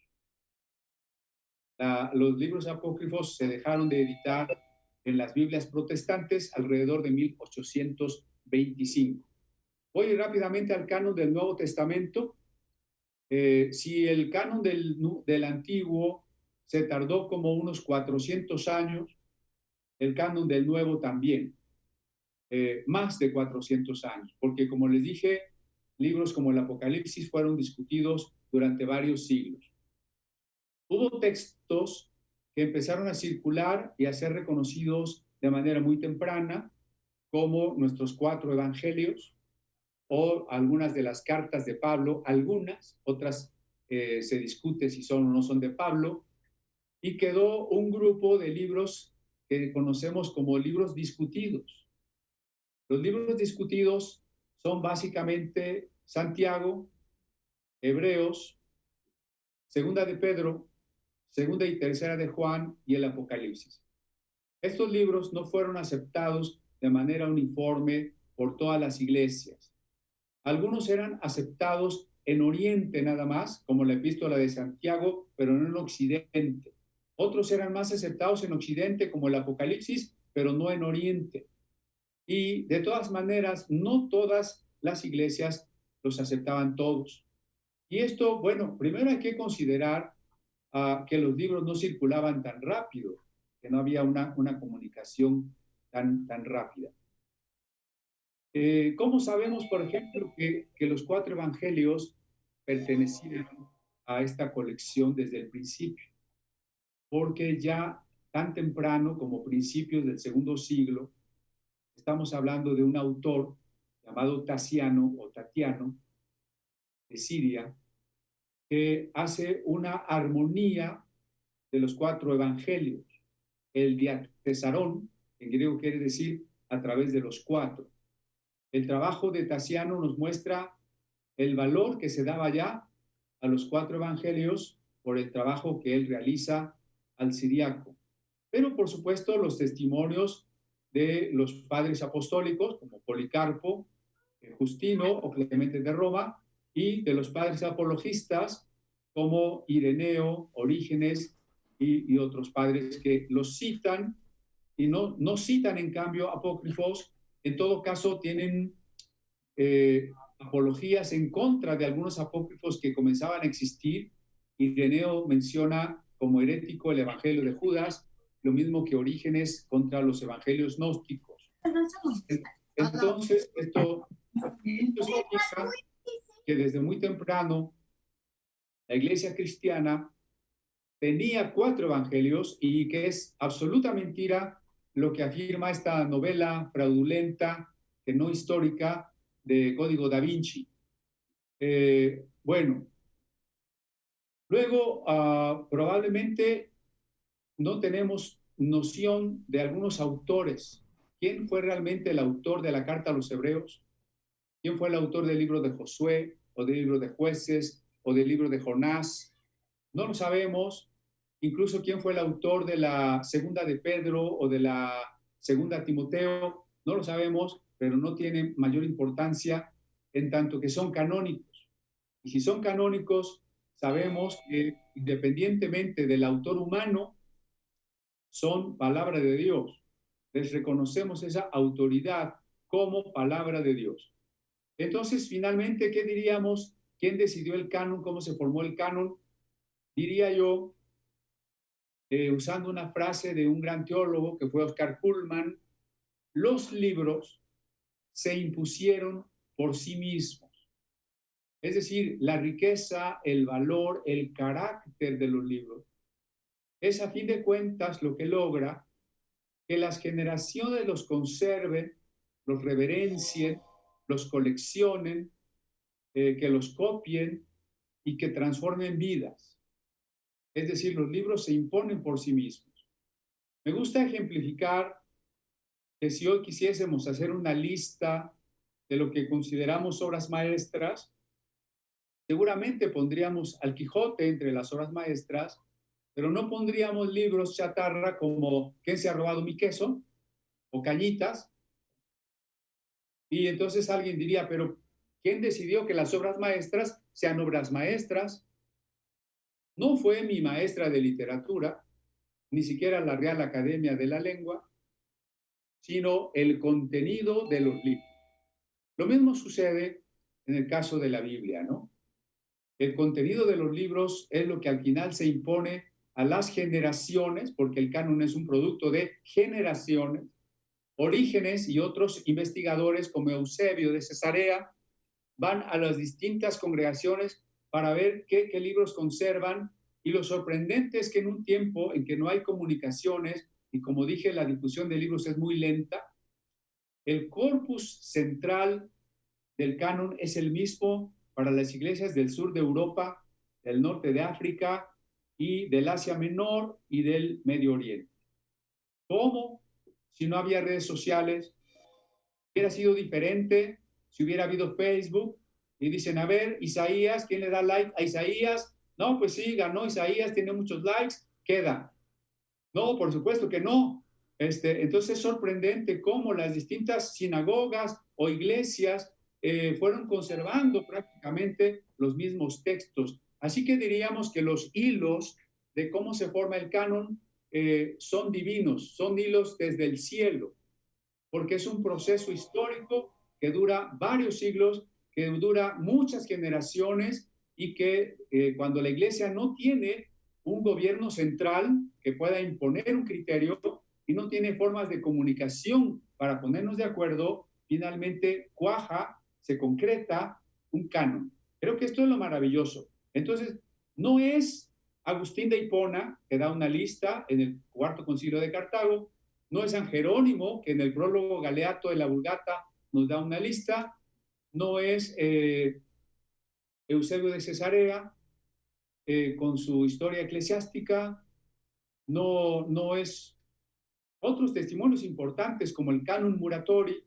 Los libros apócrifos se dejaron de editar en las Biblias protestantes alrededor de 1825. Voy rápidamente al canon del Nuevo Testamento. Si el canon del Antiguo se tardó como unos 400 años, el canon del Nuevo también, más de 400 años, porque como les dije, libros como el Apocalipsis fueron discutidos durante varios siglos. Hubo textos que empezaron a circular y a ser reconocidos de manera muy temprana, como nuestros 4 evangelios o algunas de las cartas de Pablo, algunas, otras se discute si son o no son de Pablo, y quedó un grupo de libros que conocemos como libros discutidos. Los libros discutidos son básicamente Santiago, Hebreos, Segunda de Pedro, Segunda y Tercera de Juan y el Apocalipsis. Estos libros no fueron aceptados de manera uniforme por todas las iglesias. Algunos eran aceptados en Oriente nada más, como la Epístola de Santiago, pero no en Occidente. Otros eran más aceptados en Occidente, como el Apocalipsis, pero no en Oriente. Y de todas maneras, no todas las iglesias los aceptaban todos. Y esto, bueno, primero hay que considerar que los libros no circulaban tan rápido, que no había una comunicación tan rápida. ¿Cómo sabemos, por ejemplo, que los 4 evangelios pertenecían a esta colección desde el principio? Porque ya tan temprano como principios del segundo siglo, estamos hablando de un autor llamado Tatiano de Siria, que hace una armonía de los 4 evangelios. El diatesarón, en griego quiere decir a través de los 4. El trabajo de Tatiano nos muestra el valor que se daba ya a los 4 evangelios por el trabajo que él realiza al siriaco. Pero, por supuesto, los testimonios de los padres apostólicos, como Policarpo, Justino o Clemente de Roma, y de los padres apologistas, como Ireneo, Orígenes y otros padres que los citan y no citan, en cambio, apócrifos. En todo caso, tienen apologías en contra de algunos apócrifos que comenzaban a existir. Ireneo menciona como herético el Evangelio de Judas, lo mismo que Orígenes contra los evangelios gnósticos. Entonces, esto significa que desde muy temprano la Iglesia cristiana tenía 4 evangelios y que es absoluta mentira lo que afirma esta novela fraudulenta, que no histórica, de Código da Vinci. Bueno, luego probablemente no tenemos noción de algunos autores. ¿Quién fue realmente el autor de la carta a los hebreos? ¿Quién fue el autor del libro de Josué o del libro de Jueces o del libro de Jonás? No lo sabemos. Incluso quién fue el autor de la segunda de Pedro o de la segunda Timoteo, no lo sabemos, pero no tiene mayor importancia en tanto que son canónicos. Y si son canónicos, sabemos que independientemente del autor humano, son palabra de Dios. Les reconocemos esa autoridad como palabra de Dios. Entonces, finalmente, ¿qué diríamos? ¿Quién decidió el canon? ¿Cómo se formó el canon? Diría yo, usando una frase de un gran teólogo que fue Oscar Cullmann, los libros se impusieron por sí mismos. Es decir, la riqueza, el valor, el carácter de los libros. Es a fin de cuentas lo que logra que las generaciones los conserven, los reverencien, los coleccionen, que los copien y que transformen vidas. Es decir, los libros se imponen por sí mismos. Me gusta ejemplificar que si hoy quisiésemos hacer una lista de lo que consideramos obras maestras, seguramente pondríamos al Quijote entre las obras maestras, pero no pondríamos libros chatarra como ¿Quién se ha robado mi queso? O Cañitas. Y entonces alguien diría, pero ¿quién decidió que las obras maestras sean obras maestras? No fue mi maestra de literatura, ni siquiera la Real Academia de la Lengua, sino el contenido de los libros. Lo mismo sucede en el caso de la Biblia, ¿no? El contenido de los libros es lo que al final se impone a las generaciones, porque el canon es un producto de generaciones. Orígenes y otros investigadores como Eusebio de Cesarea van a las distintas congregaciones para ver qué libros conservan, y lo sorprendente es que en un tiempo en que no hay comunicaciones y, como dije, la difusión de libros es muy lenta, el corpus central del canon es el mismo para las iglesias del sur de Europa, del norte de África y del Asia Menor y del Medio Oriente. ¿Cómo? Si no había redes sociales, hubiera sido diferente si hubiera habido Facebook y dicen, a ver, Isaías, ¿quién le da like a Isaías? No, pues sí, ganó Isaías, tiene muchos likes, queda. No, por supuesto que no. Entonces es sorprendente cómo las distintas sinagogas o iglesias fueron conservando prácticamente los mismos textos. Así que diríamos que los hilos de cómo se forma el canon son divinos, son hilos desde el cielo, porque es un proceso histórico que dura varios siglos, que dura muchas generaciones y que cuando la iglesia no tiene un gobierno central que pueda imponer un criterio y no tiene formas de comunicación para ponernos de acuerdo, finalmente cuaja, se concreta un canon. Creo que esto es lo maravilloso. Entonces, no es Agustín de Hipona, que da una lista en el Cuarto Concilio de Cartago, no es San Jerónimo, que en el prólogo Galeato de la Vulgata nos da una lista, no es Eusebio de Cesarea, con su historia eclesiástica, no es otros testimonios importantes como el Canon Muratori,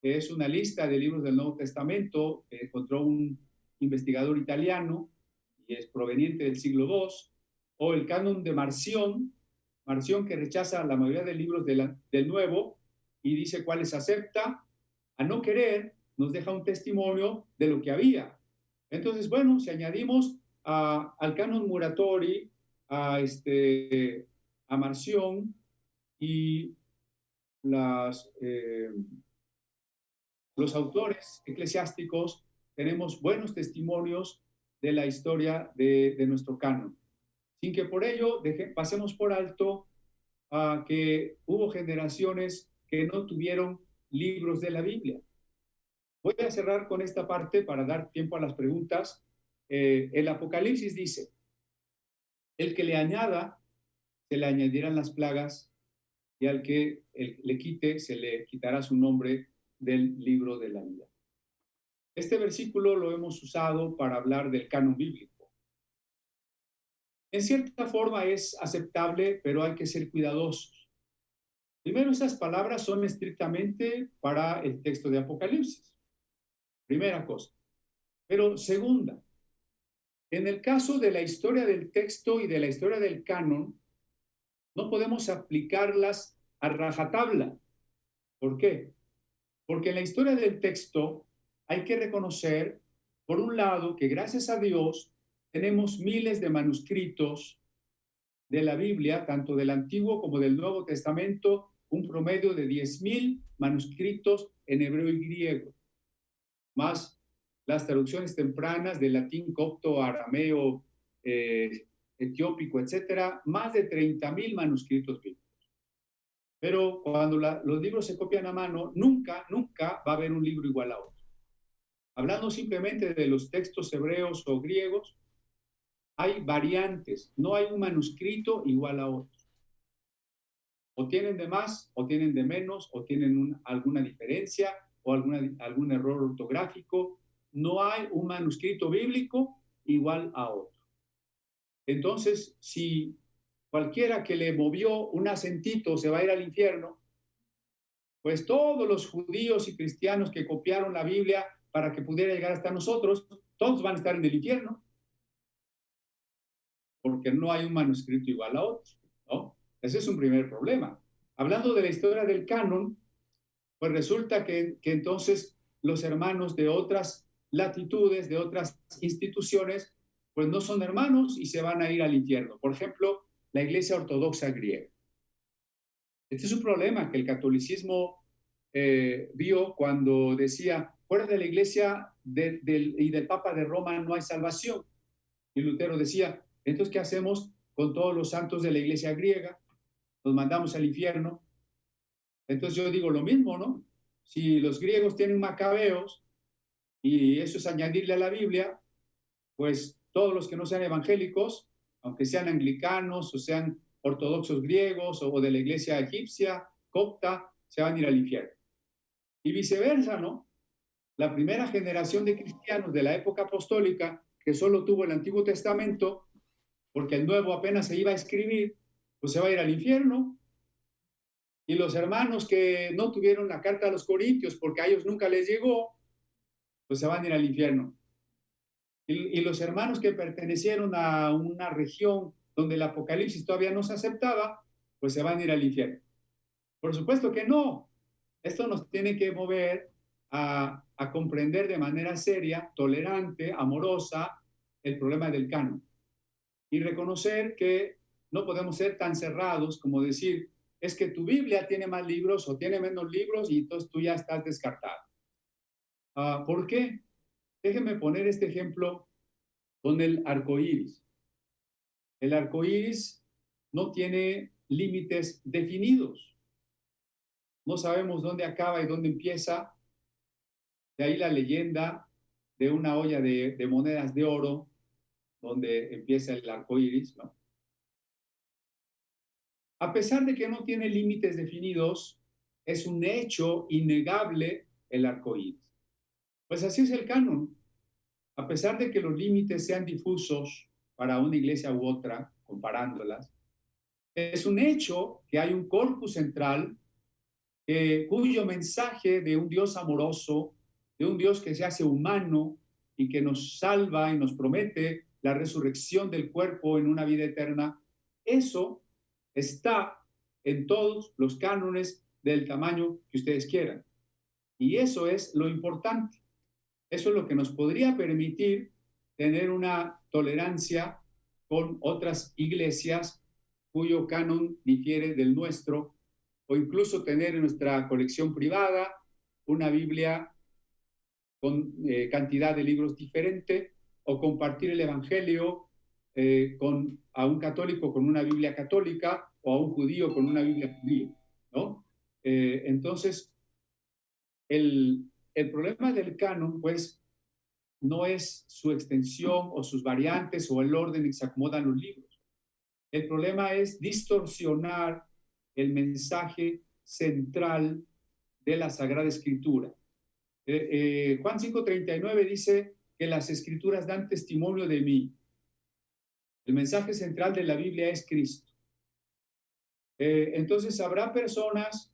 que es una lista de libros del Nuevo Testamento que encontró un investigador italiano y es proveniente del siglo II, o el Canon de Marción, que rechaza la mayoría de libros del Nuevo y dice cuáles acepta. A no querer, nos deja un testimonio de lo que había. Entonces, bueno, si añadimos al Canon Muratori, a Marción y los autores eclesiásticos, tenemos buenos testimonios de la historia de nuestro canon, sin que por ello pasemos por alto que hubo generaciones que no tuvieron libros de la Biblia. Voy a cerrar con esta parte para dar tiempo a las preguntas. El Apocalipsis dice, el que le añada, se le añadirán las plagas, y al que le quite, se le quitará su nombre del libro de la vida. Este versículo lo hemos usado para hablar del canon bíblico. En cierta forma es aceptable, pero hay que ser cuidadosos. Primero, esas palabras son estrictamente para el texto de Apocalipsis. Primera cosa. Pero segunda, en el caso de la historia del texto y de la historia del canon, no podemos aplicarlas a rajatabla. ¿Por qué? Porque en la historia del texto hay que reconocer, por un lado, que gracias a Dios tenemos miles de manuscritos de la Biblia, tanto del Antiguo como del Nuevo Testamento, un promedio de 10,000 manuscritos en hebreo y griego, más las traducciones tempranas del latín, copto, arameo, etiópico, etcétera, más de 30,000 manuscritos bíblicos. Pero cuando los libros se copian a mano, nunca va a haber un libro igual a otro. Hablando simplemente de los textos hebreos o griegos, hay variantes, no hay un manuscrito igual a otro. O tienen de más, o tienen de menos, o tienen alguna diferencia, o algún error ortográfico. No hay un manuscrito bíblico igual a otro. Entonces, si cualquiera que le movió un acentito se va a ir al infierno, pues todos los judíos y cristianos que copiaron la Biblia para que pudiera llegar hasta nosotros, todos van a estar en el infierno, porque no hay un manuscrito igual a otro, ¿no? Ese es un primer problema. Hablando de la historia del canon, pues resulta que entonces los hermanos de otras latitudes, de otras instituciones, pues no son hermanos y se van a ir al infierno. Por ejemplo, la Iglesia Ortodoxa griega. Este es un problema que el catolicismo vio cuando decía, fuera de la Iglesia y del Papa de Roma no hay salvación. Y Lutero decía, entonces, ¿qué hacemos con todos los santos de la Iglesia griega? Los mandamos al infierno. Entonces yo digo lo mismo, ¿no? Si los griegos tienen macabeos y eso es añadirle a la Biblia, pues todos los que no sean evangélicos, aunque sean anglicanos o sean ortodoxos griegos o de la iglesia egipcia, copta, se van a ir al infierno. Y viceversa, ¿no? La primera generación de cristianos de la época apostólica, que solo tuvo el Antiguo Testamento, porque el Nuevo apenas se iba a escribir, pues se va a ir al infierno. Y los hermanos que no tuvieron la carta a los Corintios porque a ellos nunca les llegó, pues se van a ir al infierno. Y los hermanos que pertenecieron a una región donde el Apocalipsis todavía no se aceptaba, pues se van a ir al infierno. Por supuesto que no. Esto nos tiene que mover a comprender de manera seria, tolerante, amorosa, el problema del canon. Y reconocer que no podemos ser tan cerrados como decir, es que tu Biblia tiene más libros o tiene menos libros y entonces tú ya estás descartado. ¿Por qué? Déjenme poner este ejemplo con el arco iris. El arco iris no tiene límites definidos. No sabemos dónde acaba y dónde empieza. De ahí la leyenda de una olla de monedas de oro donde empieza el arco iris, ¿no? A pesar de que no tiene límites definidos, es un hecho innegable el arco iris. Pues así es el canon. A pesar de que los límites sean difusos para una iglesia u otra, comparándolas, es un hecho que hay un corpus central cuyo mensaje de un Dios amoroso, de un Dios que se hace humano y que nos salva y nos promete la resurrección del cuerpo en una vida eterna, eso está en todos los cánones del tamaño que ustedes quieran. Y eso es lo importante. Eso es lo que nos podría permitir tener una tolerancia con otras iglesias cuyo canon difiere del nuestro, o incluso tener en nuestra colección privada una Biblia con cantidad de libros diferente, o compartir el Evangelio a un católico con una Biblia católica, o a un judío con una Biblia judía, ¿no? Entonces, el problema del canon, pues, no es su extensión o sus variantes o el orden en que se acomodan los libros. El problema es distorsionar el mensaje central de la Sagrada Escritura. Juan 5:39 dice que las Escrituras dan testimonio de mí. El mensaje central de la Biblia es Cristo. Entonces habrá personas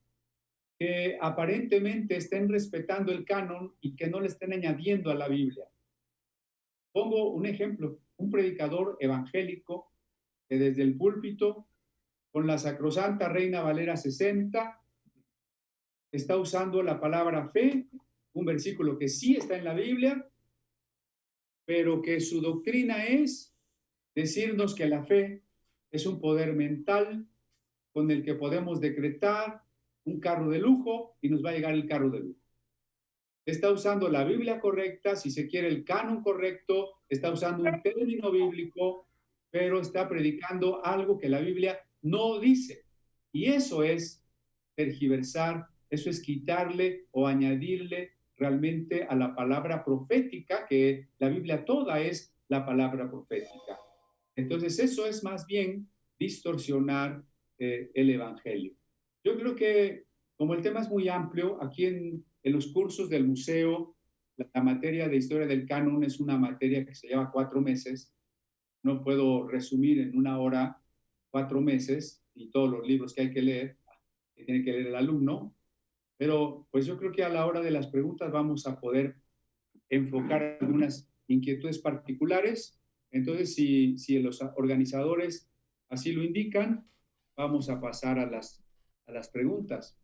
que aparentemente estén respetando el canon y que no le estén añadiendo a la Biblia. Pongo un ejemplo, un predicador evangélico que desde el púlpito, con la sacrosanta Reina Valera 60, está usando la palabra fe, un versículo que sí está en la Biblia, pero que su doctrina es decirnos que la fe es un poder mental con el que podemos decretar un carro de lujo y nos va a llegar el carro de lujo. Está usando la Biblia correcta, si se quiere el canon correcto, está usando un término bíblico, pero está predicando algo que la Biblia no dice. Y eso es tergiversar, eso es quitarle o añadirle realmente a la palabra profética, que la Biblia toda es la palabra profética. Entonces eso es más bien distorsionar el Evangelio. Yo creo que como el tema es muy amplio, aquí en los cursos del museo, la materia de historia del canon es una materia que se lleva 4 meses. No puedo resumir en una hora 4 meses y todos los libros que hay que leer, que tiene que leer el alumno, pero pues yo creo que a la hora de las preguntas vamos a poder enfocar algunas inquietudes particulares. Entonces, si los organizadores así lo indican, vamos a pasar a las preguntas.